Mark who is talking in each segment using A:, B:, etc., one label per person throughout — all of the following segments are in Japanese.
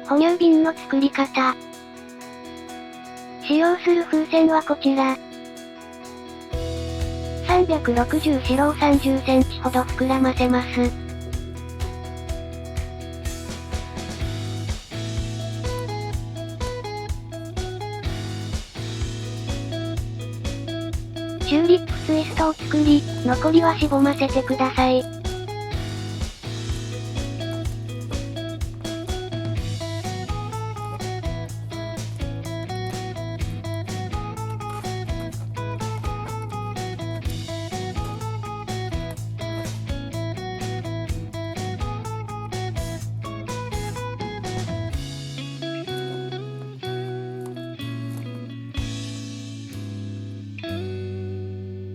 A: 哺乳瓶の作り方。使用する風船はこちら。360四郎30センチほど膨らませます。チューリップツイストを作り、残りはしぼませてください。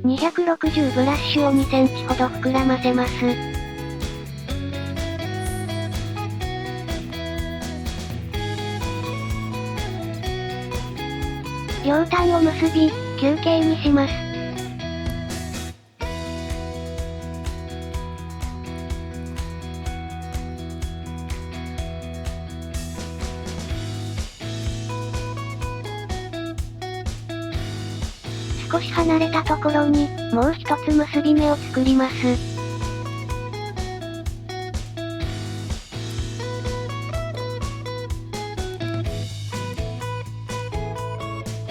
A: 260ブラッシュを2センチほど膨らませます。両端を結び、球形にします。少し離れたところに、もう一つ結び目を作ります。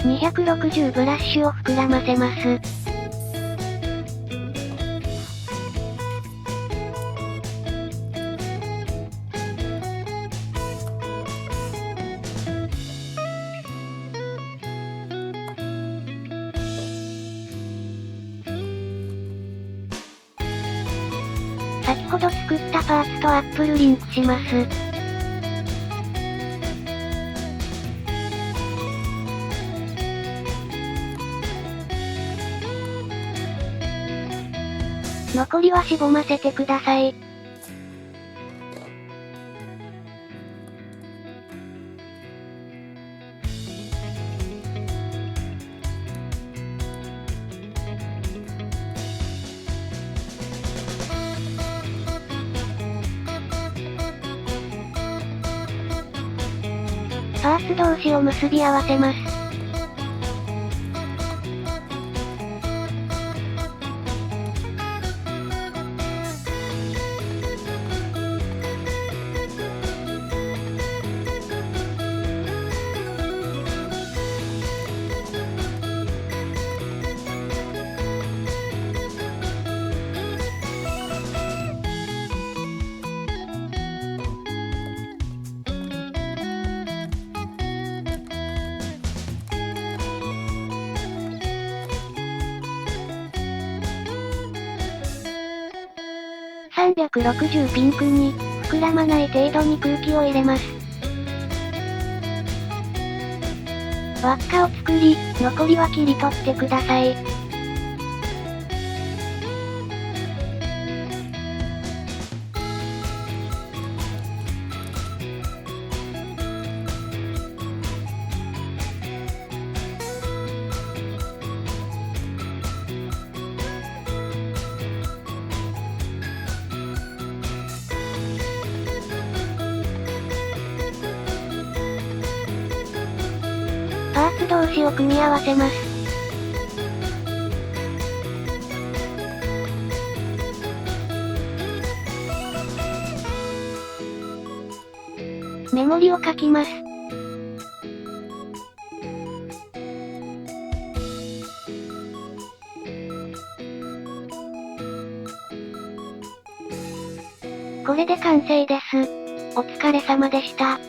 A: 260ブラッシュを膨らませます。先ほど作ったパーツとアップルリンクします。残りはしぼませてください。パーツ同士を結び合わせます。360ピンクに、膨らまない程度に空気を入れます。輪っかを作り、残りは切り取ってください。パーツ同士を組み合わせます。目盛りを書きます。これで完成です。お疲れ様でした。